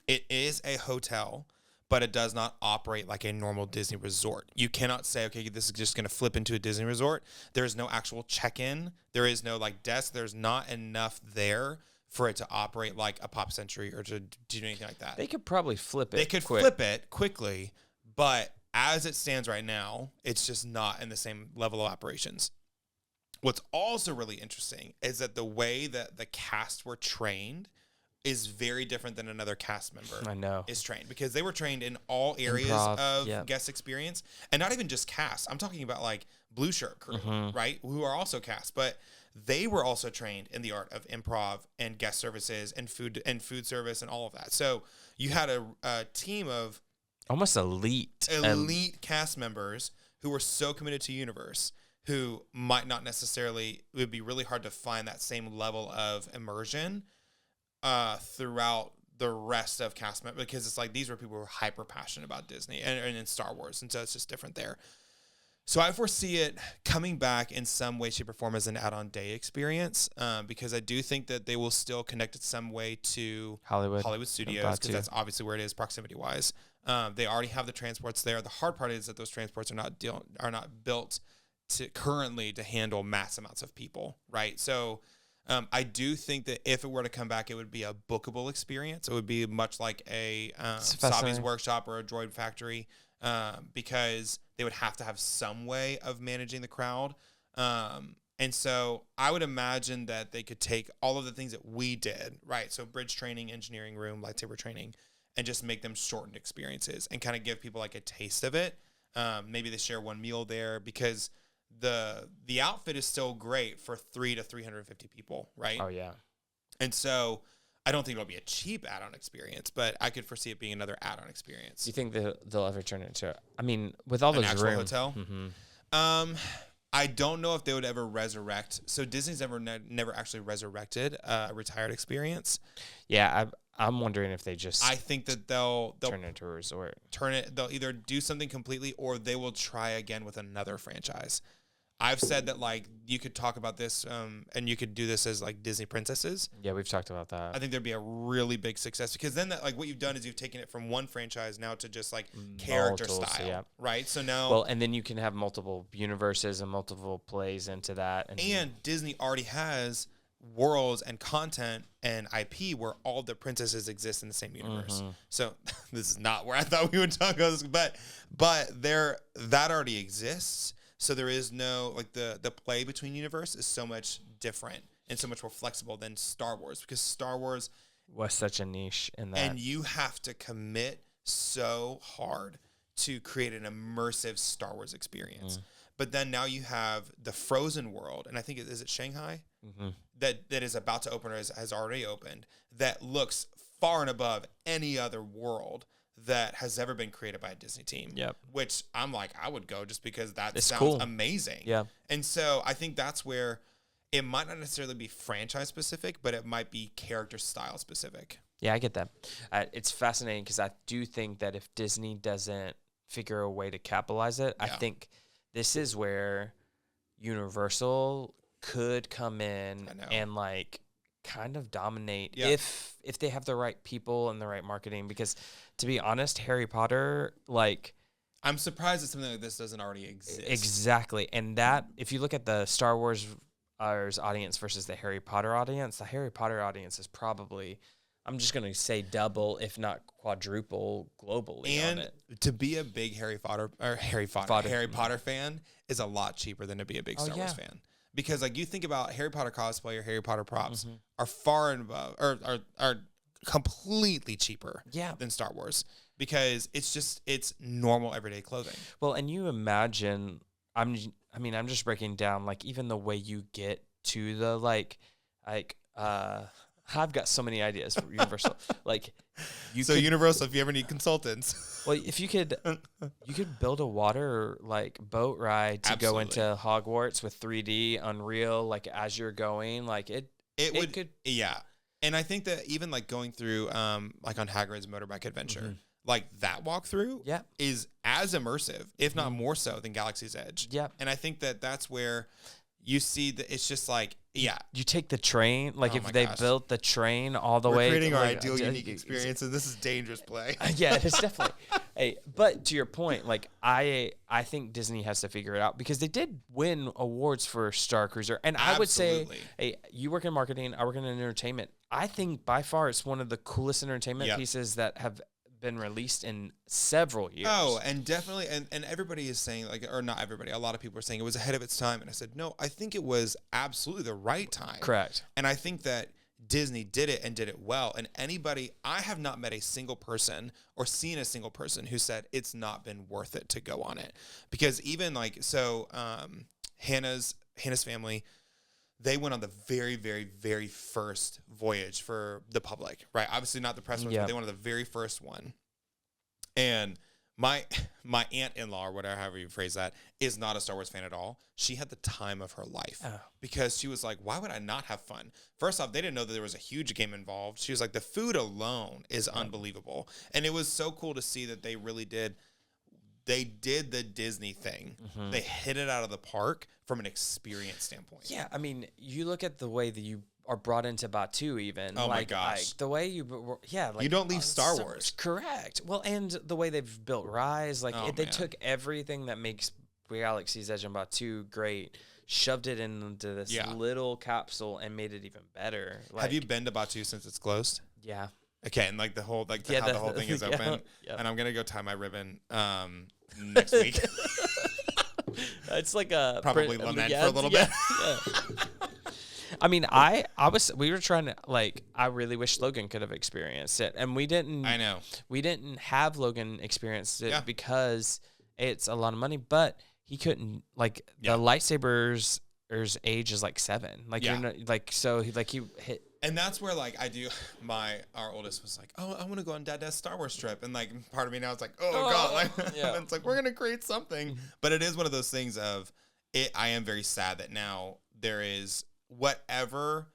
It is a hotel, but it does not operate like a normal Disney resort. You cannot say, okay, this is just going to flip into a Disney resort. There's no actual check-in. There is no like desk. There's not enough there for it to operate like a Pop Century or to do anything like that. They could probably flip it. They could flip it quickly, but as it stands right now, it's just not in the same level of operations. What's also really interesting is that the way that the cast were trained is very different than another cast member is trained, because they were trained in all areas of guest experience, and not even just cast. I'm talking about like blue shirt crew, right? Who are also cast, but they were also trained in the art of improv and guest services and food service and all of that. So you had a team of almost elite cast members who were so committed to Universe, who might not necessarily, it would be really hard to find that same level of immersion throughout the rest of cast members, because it's like these were people who were hyper passionate about Disney and in Star Wars, and so it's just different there. So I foresee it coming back in some way, shape, or form as an add-on day experience, because I do think that they will still connect it some way to Hollywood Studios, because that's obviously where it is proximity-wise. They already have the transports there. The hard part is that those transports are not built currently to handle mass amounts of people, right? So I do think that if it were to come back, it would be a bookable experience. It would be much like a Sabi's Workshop or a Droid Factory, because they would have to have some way of managing the crowd. And so I would imagine that they could take all of the things that we did, right? So bridge training, engineering room, lightsaber training, and just make them shortened experiences and kind of give people like a taste of it. Maybe they share one meal there, because the outfit is still great for 300 to 350 people, right? Oh yeah. And so I don't think it'll be a cheap add-on experience, but I could foresee it being another add-on experience. Do you think they'll ever turn it into, I mean, with all those an actual rooms, hotel? I don't know if they would ever resurrect. So Disney's never actually resurrected a retired experience. Yeah, I'm wondering if they just. I think that they'll turn it into a resort. They'll either do something completely, or they will try again with another franchise. I've said that like you could talk about this, and you could do this as like Disney princesses. Yeah, we've talked about that. I think there'd be a really big success, because then that, like what you've done is you've taken it from one franchise now to just like character style, right? So now, and then you can have multiple universes and multiple plays into that, and Disney already has worlds and content and IP where all the princesses exist in the same universe. So this is not where I thought we would talk about this, but that already exists. So there is no, like the play between universe is so much different and so much more flexible than Star Wars, because Star Wars was such a niche in that. And you have to commit so hard to create an immersive Star Wars experience. But then now you have the Frozen world, and I think is it Shanghai that is about to open, or has already opened, that looks far and above any other world that has ever been created by a Disney team. Which I'm like, I would go just because that sounds amazing. Yeah. And so I think that's where it might not necessarily be franchise specific, but it might be character style specific. Yeah, I get that. It's fascinating, because I do think that if Disney doesn't figure a way to capitalize it, I think this is where Universal could come in and like kind of dominate if they have the right people and the right marketing, because to be honest, Harry Potter, like, I'm surprised that something like this doesn't already exist. Exactly. And that, if you look at the Star Wars audience versus the Harry Potter audience is probably, I'm just going to say double, if not quadruple globally and on it. To be a big Harry Potter fan is a lot cheaper than to be a big Star Wars fan. Because like you think about Harry Potter cosplay or Harry Potter props are far and above, or are completely cheaper than Star Wars, because it's normal everyday clothing. Well, and you imagine, I'm just breaking down, like, even the way you get to the I've got so many ideas for Universal. Like, Universal, if you ever need consultants. Well, if you could build a water boat ride to go into Hogwarts with 3D Unreal, like, as you're going, like it could. Yeah. And I think that even like going through like on Hagrid's motorbike adventure, like that walkthrough is as immersive, if not more so, than Galaxy's Edge. Yeah. And I think that that's where you see that it's just like, you take the train, like if they built the train all the way. We're creating our ideal unique experience, and this is dangerous play. Yeah, it is definitely. Hey, but to your point, like I think Disney has to figure it out, because they did win awards for Star Cruiser, and I would say, hey, you work in marketing, I work in entertainment. I think by far it's one of the coolest entertainment pieces that have been released in several years. Oh, and definitely, and everybody is saying, like, or not everybody, a lot of people are saying it was ahead of its time. And I said, no, I think it was absolutely the right time. Correct. And I think that Disney did it and did it well. And I have not met a single person or seen a single person who said it's not been worth it to go on it. Because even like, Hannah's family, they went on the very, very, very first voyage for the public, right? Obviously not the press one, but they went on the very first one. And my aunt-in-law, or whatever, however you phrase that, is not a Star Wars fan at all. She had the time of her life because she was like, why would I not have fun? First off, they didn't know that there was a huge game involved. She was like, the food alone is unbelievable. And it was so cool to see that they really did. They did the Disney thing. They hit it out of the park from an experience standpoint. Yeah, I mean, you look at the way that you are brought into Batu, even. Oh, my gosh. the way you don't leave Star Wars. Correct. Well, and the way they've built Rise, they took everything that makes Galaxy's Edge and Batu great, shoved it into this little capsule, and made it even better. Have you been to Batu since it's closed? Yeah. Okay, and like the whole how the whole thing is open, and I'm gonna go tie my ribbon next week. It's like a probably lament for a little bit. Yeah. I mean, we were trying to, like, I really wish Logan could have experienced it, and we didn't. I know we didn't have Logan experience it because it's a lot of money, but he couldn't. Like the lightsabers. Age is like 7. Like you're not, like, so he hit. And that's where, like, our oldest was like, oh, I want to go on Dad's Star Wars trip. And, like, part of me now is like, oh God. Like, it's like, we're going to create something. But it is one of those things of it. I am very sad that now there is whatever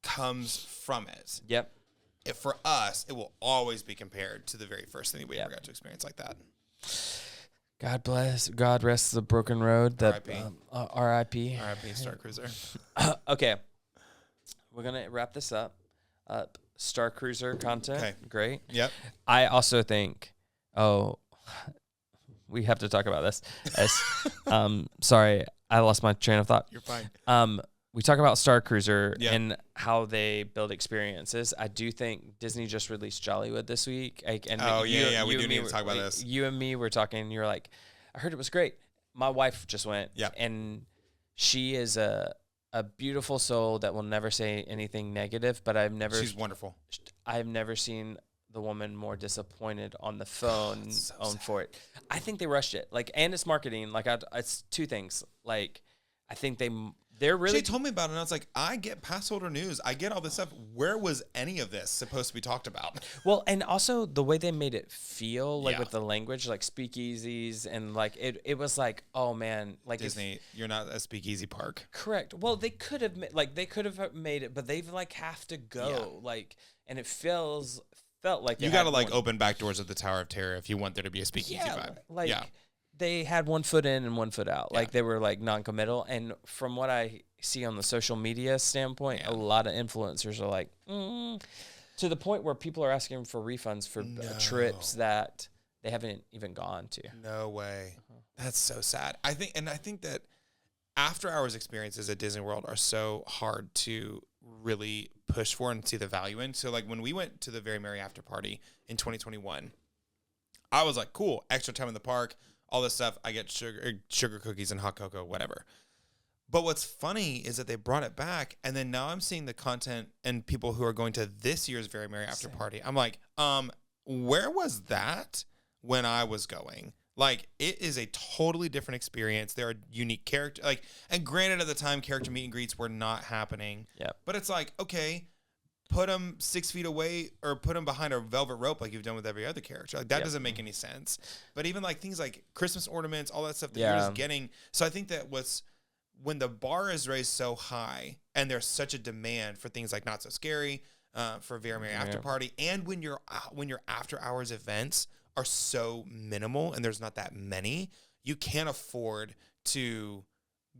comes from it. Yep. For us, it will always be compared to the very first thing that we ever got to experience like that. God rest the broken road. R.I.P. R.I.P. Star Cruiser. Okay. We're going to wrap this up. Star Cruiser content. Okay. Great. Yep. I also think, we have to talk about this. Sorry, I lost my train of thought. You're fine. We talk about Star Cruiser and how they build experiences. I do think Disney just released Jollywood this week. We do need to talk about this. You and me were talking, and you were like, I heard it was great. My wife just went, and she is a beautiful soul that will never say anything negative, but she's wonderful. I've never seen the woman more disappointed on the phone for it. I think they rushed it. Like, and it's marketing. Like, it's two things. Like, I think they're really. She told me about it, and I was like, I get pass holder news. I get all this stuff. Where was any of this supposed to be talked about? Well, and also the way they made it feel, like with the language, like speakeasies, and like it was like, oh man, like Disney, you're not a speakeasy park. Correct. Well, they could have made it, but they've like have to go like, and it felt like you got to like open back doors of the Tower of Terror if you want there to be a speakeasy vibe. Like, they had 1 foot in and 1 foot out. Like, they were, like, non-committal. And from what I see on the social media standpoint, a lot of influencers are like, To the point where people are asking for refunds for trips that they haven't even gone to. No way. That's so sad. I think that after hours experiences at Disney World are so hard to really push for and see the value in. So like when we went to the Very Merry After Party in 2021, I was like, cool, extra time in the park, all this stuff. I get sugar cookies and hot cocoa, whatever. But what's funny is that they brought it back, and then now I'm seeing the content and people who are going to this year's Very Merry After Party. I'm like, where was that when I was going? Like, it is a totally different experience. There are unique characters. Like, and granted, at the time, character meet and greets were not happening. Yeah. But it's like, okay, put them 6 feet away or put them behind a velvet rope like you've done with every other character. Like, that doesn't make any sense. But even like things like Christmas ornaments, all that stuff that you're just getting. So I think that when the bar is raised so high and there's such a demand for things like Not So Scary, for Very Merry After Party, and when your after hours events are so minimal and there's not that many, you can't afford to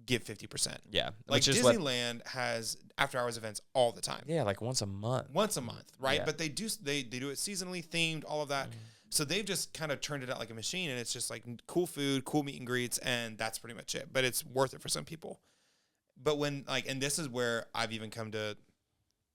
give 50%. Yeah. Like Disneyland has after hours events all the time. Yeah, like once a month. Right? Yeah. But they do it seasonally themed, all of that. So they've just kind of turned it out like a machine, and it's just like cool food, cool meet and greets, and that's pretty much it. But it's worth it for some people. But and this is where I've even come to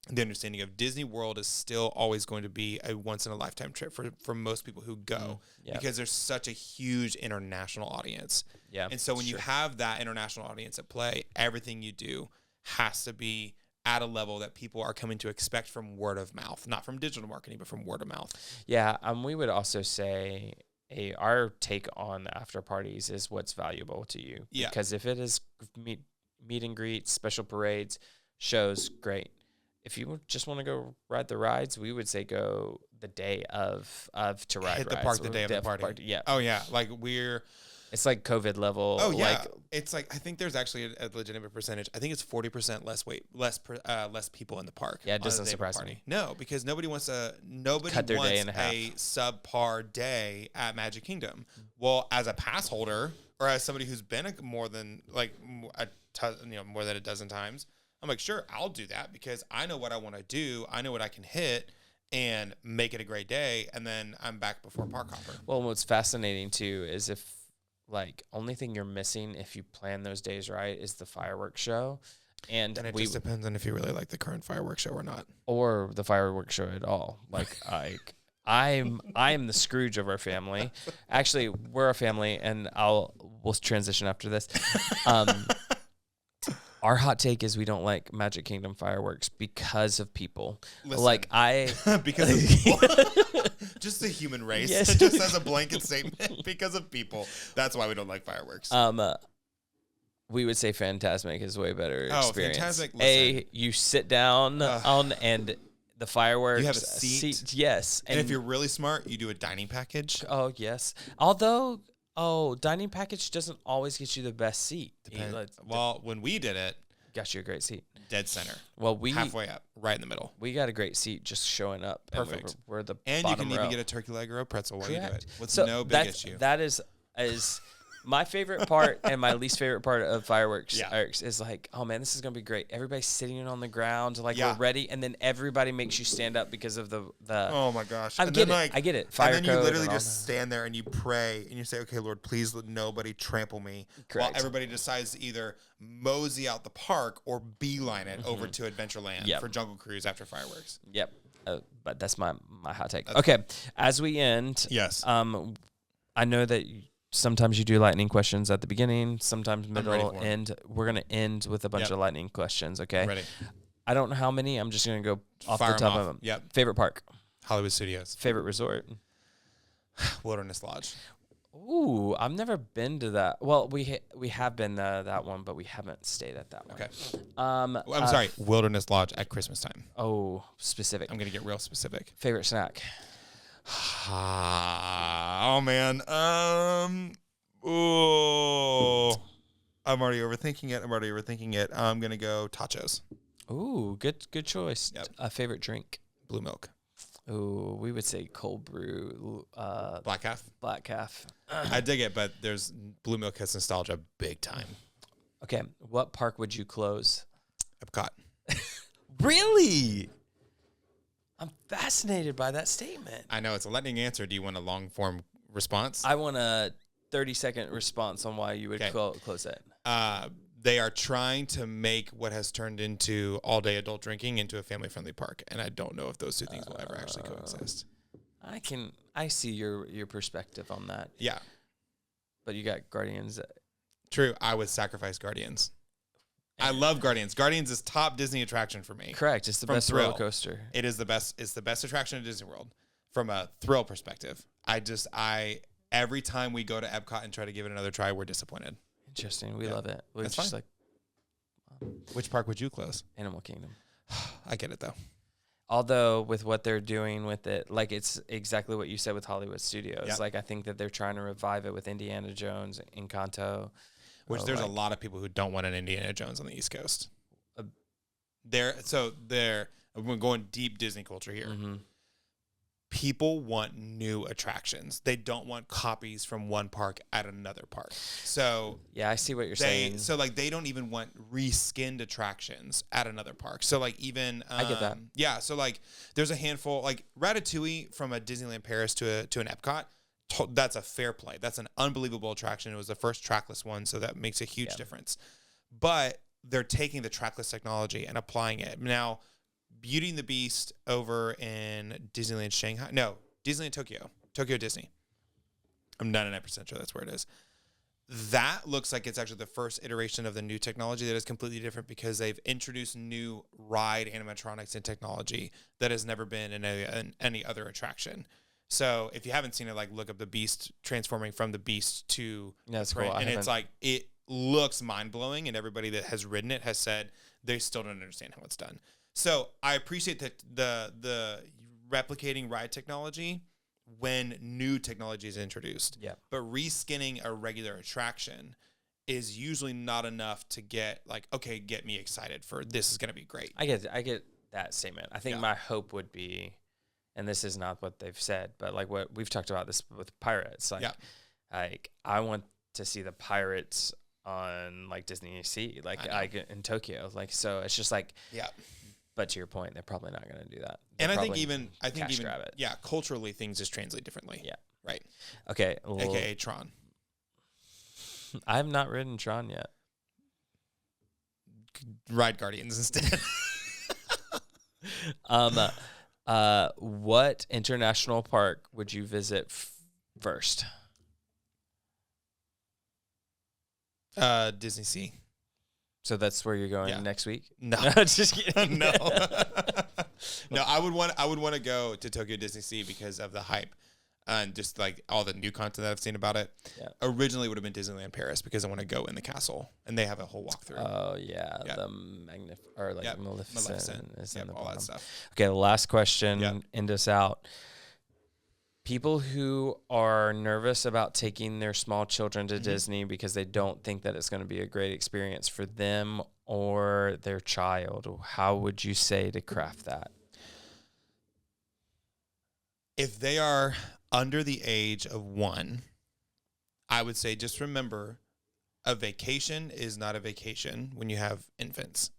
the understanding of Disney World is still always going to be a once in a lifetime trip for most people who go, because there's such a huge international audience. Yeah. And so when you have that international audience at play, everything you do has to be at a level that people are coming to expect from word of mouth, not from digital marketing, but from word of mouth. Yeah. We would also say our take on after parties is what's valuable to you. Yeah. Because if it is meet and greets, special parades, shows, great. If you just want to go ride the rides, we would say go the day of to ride hit rides. The park the day of the party. Yeah. Oh yeah. Like it's like COVID level. Oh yeah. Like, it's like I think there's actually a legitimate percentage. I think it's 40% less people in the park. Yeah, it doesn't surprise me. No, because nobody wants a subpar day at Magic Kingdom. Well, as a pass holder or as somebody who's been more than a dozen times, I'm like, sure, I'll do that because I know what I want to do. I know what I can hit and make it a great day. And then I'm back before park hopper. Well, what's fascinating too is if only thing you're missing if you plan those days right is the fireworks show. And it just depends on if you really like the current fireworks show or not. Or the fireworks show at all. I'm the Scrooge of our family. Actually, we're a family, and we'll transition after this. Our hot take is we don't like Magic Kingdom fireworks because of people. Listen, because of people. Just the human race. Yes. Just as a blanket statement, because of people. That's why we don't like fireworks. We would say Fantasmic is way better experience. Fantasmic. Listen. You sit down and the fireworks. You have a seat. Yes. And if you're really smart, you do a dining package. Oh, yes. Although, dining package doesn't always get you the best seat. Well, when we did it, got you a great seat. Dead center. Well, halfway up, right in the middle. We got a great seat just showing up. Perfect. We're the and bottom you can row. even get a turkey leg or a pretzel while you do it. With no big issue. That is my favorite part and my least favorite part of fireworks is like, oh man, this is gonna be great. Everybody's sitting on the ground, we're ready, and then everybody makes you stand up because of the. Oh my gosh! I get it. Fire and then you literally just stand there and you pray and you say, "Okay, Lord, please let nobody trample me." Correct. While everybody decides to either mosey out the park or beeline it over to Adventureland for Jungle Cruise after fireworks. Yep. But that's my hot take. Okay, as we end, yes. I know that. Sometimes you do lightning questions at the beginning, sometimes middle, end. We're going to end with a bunch of lightning questions, okay? I'm ready. I don't know how many. I'm just going to go off the top of them. Yep. Favorite park? Hollywood Studios. Favorite resort? Wilderness Lodge. Ooh, I've never been to that. Well, we have been to that one, but we haven't stayed at that one. Okay. I'm sorry. Wilderness Lodge at Christmas time. Oh, specific. I'm going to get real specific. Favorite snack? Oh man. I'm already overthinking it. I'm gonna go tachos. Ooh, good choice. Yep. Favorite drink? Blue milk. Ooh, we would say cold brew. Black calf. Black calf. I dig it, but there's blue milk has nostalgia big time. Okay, what park would you close? Epcot. Really? I'm fascinated by that statement. I know it's a lightning answer. Do you want a long form response? I want a 30-second response on why you would close it. They are trying to make what has turned into all-day adult drinking into a family-friendly park, and I don't know if those two things will ever actually coexist. I see your perspective on that. Yeah. But you got Guardians. True. I would sacrifice Guardians. I love Guardians. Guardians is top Disney attraction for me. Correct. It's the best roller coaster. It is the best. It's the best attraction in Disney World from a thrill perspective. Every time we go to Epcot and try to give it another try, we're disappointed. Interesting. We love it. That's just fine. Which park would you close? Animal Kingdom. I get it though. Although with what they're doing with it, like it's exactly what you said with Hollywood Studios. Yep. Like I think that they're trying to revive it with Indiana Jones, Encanto. Which there's a lot of people who don't want an Indiana Jones on the East Coast. We're going deep Disney culture here. Mm-hmm. People want new attractions. They don't want copies from one park at another park. So yeah, I see what you're saying. So like they don't even want reskinned attractions at another park. So like even I get that. Yeah. So like there's a handful like Ratatouille from a Disneyland Paris to an Epcot. That's a fair play. That's an unbelievable attraction. It was the first trackless one, so that makes a huge difference. But they're taking the trackless technology and applying it now. Beauty and the Beast over in Disneyland Shanghai. No, Disneyland Tokyo Disney. I'm 99% sure that's where it is. That looks like it's actually the first iteration of the new technology that is completely different because they've introduced new ride animatronics and technology that has never been in any other attraction. So if you haven't seen it, like look up the Beast transforming from the Beast to that's cool. And it's like it looks mind blowing, and everybody that has ridden it has said they still don't understand how it's done. So I appreciate that the replicating ride technology when new technology is introduced. Yeah. But reskinning a regular attraction is usually not enough to get me excited for this is going to be great. I get that statement. I think my hope would be, and this is not what they've said, but like what we've talked about this with Pirates. Like I want to see the Pirates on like Disney Sea, like in Tokyo. Like so it's just like But to your point, they're probably not going to do that. And I think even culturally things just translate differently. Yeah. Right. Okay. AKA Tron. I have not ridden Tron yet. Ride Guardians instead. What international park would you visit first? Disney Sea. So that's where you're going next week? No, just kidding. No, no. I would want to go to Tokyo Disney Sea because of the hype and just like all the new content that I've seen about it. Yeah. Originally, it would have been Disneyland Paris because I want to go in the castle and they have a whole walkthrough. Oh yeah, the Maleficent is in the all bottom. that stuff. Okay, the last question. End us out. People who are nervous about taking their small children to Disney because they don't think that it's going to be a great experience for them or their child, how would you say to craft that? If they are under the age of 1, I would say just remember a vacation is not a vacation when you have infants.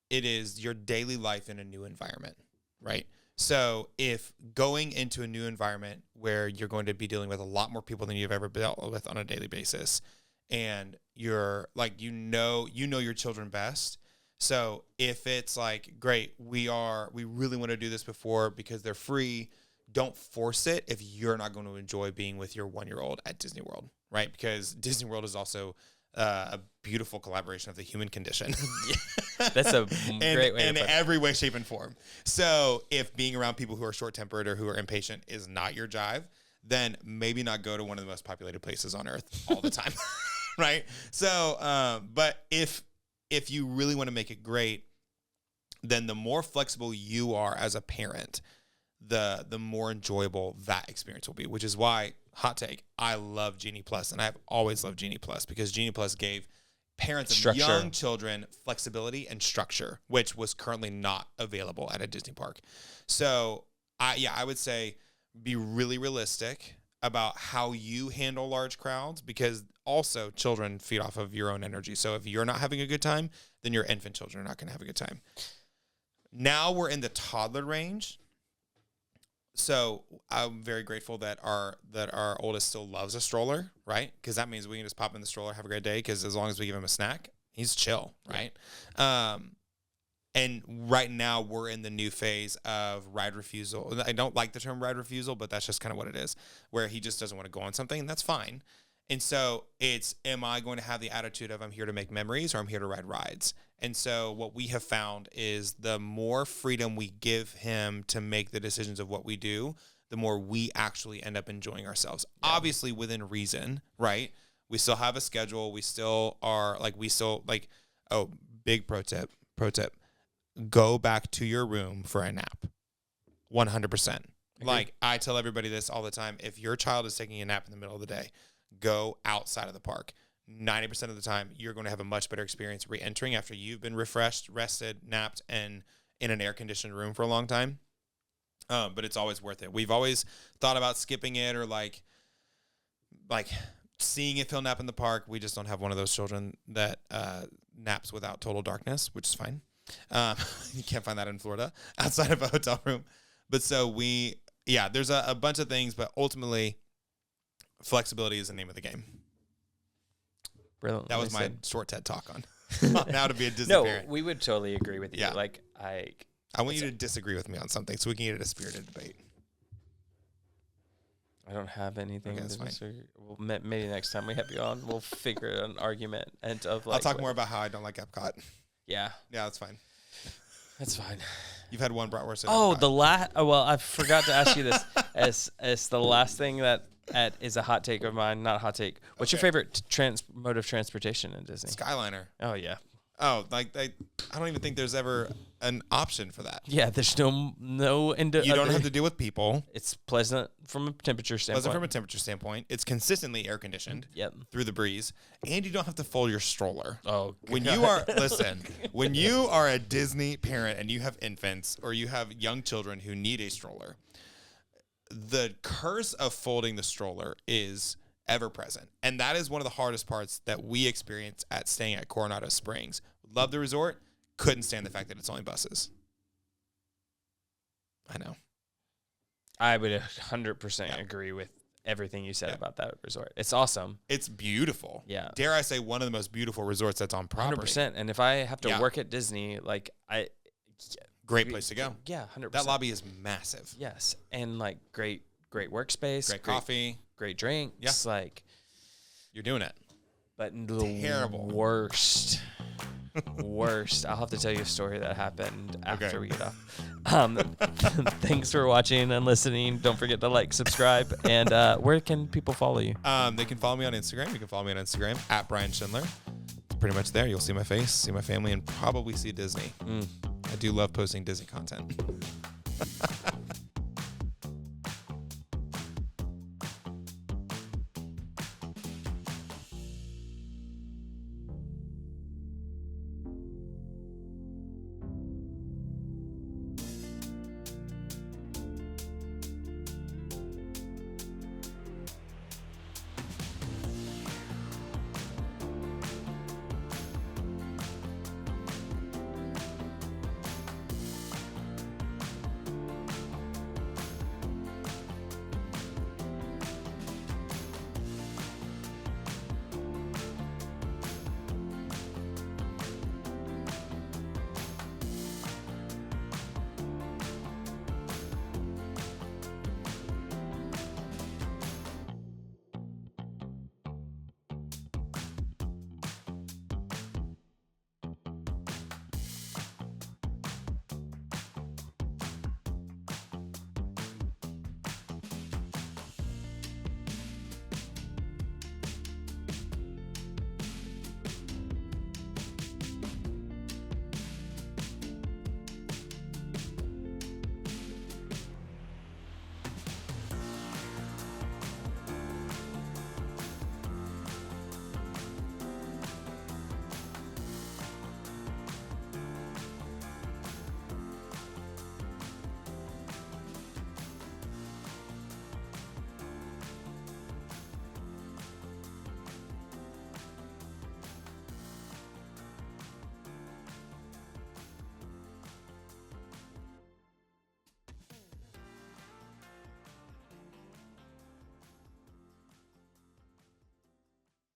It is your daily life in a new environment, right? So if going into a new environment where you're going to be dealing with a lot more people than you've ever dealt with on a daily basis, and you're like, you know your children best. So if it's like, great, we really want to do this before because they're free, don't force it if you're not going to enjoy being with your 1-year-old at Disney World, right? Because Disney World is also a beautiful collaboration of the human condition. That's a great way in every way, shape, and form. So if being around people who are short-tempered or who are impatient is not your jive, then maybe not go to one of the most populated places on earth all the time, right? So, but if you really want to make it great, then the more flexible you are as a parent, the more enjoyable that experience will be, which is why, hot take, I love Genie Plus, and I've always loved Genie Plus because Genie Plus gave parents of young children flexibility and structure, which was currently not available at a Disney park. So, I would say be really realistic about how you handle large crowds because also children feed off of your own energy. So if you're not having a good time, then your infant children are not going to have a good time. Now we're in the toddler range. So I'm very grateful that our oldest still loves a stroller, right? Because that means we can just pop in the stroller, have a great day. Because as long as we give him a snack, he's chill, right? And right now we're in the new phase of ride refusal. I don't like the term ride refusal, but that's just kind of what it is, where he just doesn't want to go on something, and that's fine. And so it's, am I going to have the attitude of I'm here to make memories or I'm here to ride rides? And so what we have found is the more freedom we give him to make the decisions of what we do, the more we actually end up enjoying ourselves. Yeah. Obviously within reason, right? We still have a schedule. We still are big pro tip, go back to your room for a nap. 100%. Like I tell everybody this all the time. If your child is taking a nap in the middle of the day, go outside of the park. 90% of the time, you're going to have a much better experience re-entering after you've been refreshed, rested, napped, and in an air-conditioned room for a long time. But it's always worth it. We've always thought about skipping it or like seeing if he'll nap in the park. We just don't have one of those children that naps without total darkness, which is fine. You can't find that in Florida outside of a hotel room. But so there's a bunch of things, but ultimately flexibility is the name of the game. Brilliant. That was my short TED talk on how to be a Disney parent. No, we would totally agree with you. Yeah. Like I want you to disagree with me on something so we can get a spirited debate. I don't have anything. Okay, that's fine. Well, maybe next time we have you on, we'll figure an argument I'll talk more about how I don't like Epcot. Yeah. Yeah, that's fine. That's fine. You've had one bratwurst. Well, I forgot to ask you this as the last thing that is a hot take of mine, not a hot take. What's your favorite mode of transportation in Disney? Skyliner. Oh, yeah. Oh, I don't even think there's ever an option for that. Yeah, there's no. You don't have to deal with people. It's pleasant from a temperature standpoint. It's consistently air conditioned. Yep. Through the breeze, and you don't have to fold your stroller. Oh, when you are a Disney parent and you have infants or you have young children who need a stroller, the curse of folding the stroller is ever present. And that is one of the hardest parts that we experience at staying at Coronado Springs. Love the resort. Couldn't stand the fact that it's only buses. I know. I would 100% agree with everything you said about that resort. It's awesome. It's beautiful. Yeah. Dare I say one of the most beautiful resorts that's on property. 100%. And if I have to work at Disney, great place to go. Yeah, 100%. That lobby is massive. Yes. And great workspace. Great coffee. Great drinks. Yeah. You're doing it. But the worst. I'll have to tell you a story that happened after we get off. Thanks for watching and listening. Don't forget to subscribe. And where can people follow you? They can follow me on Instagram. You can follow me on Instagram at Brian Schindler. It's pretty much there. You'll see my face, see my family, and probably see Disney. I do love posting Disney content.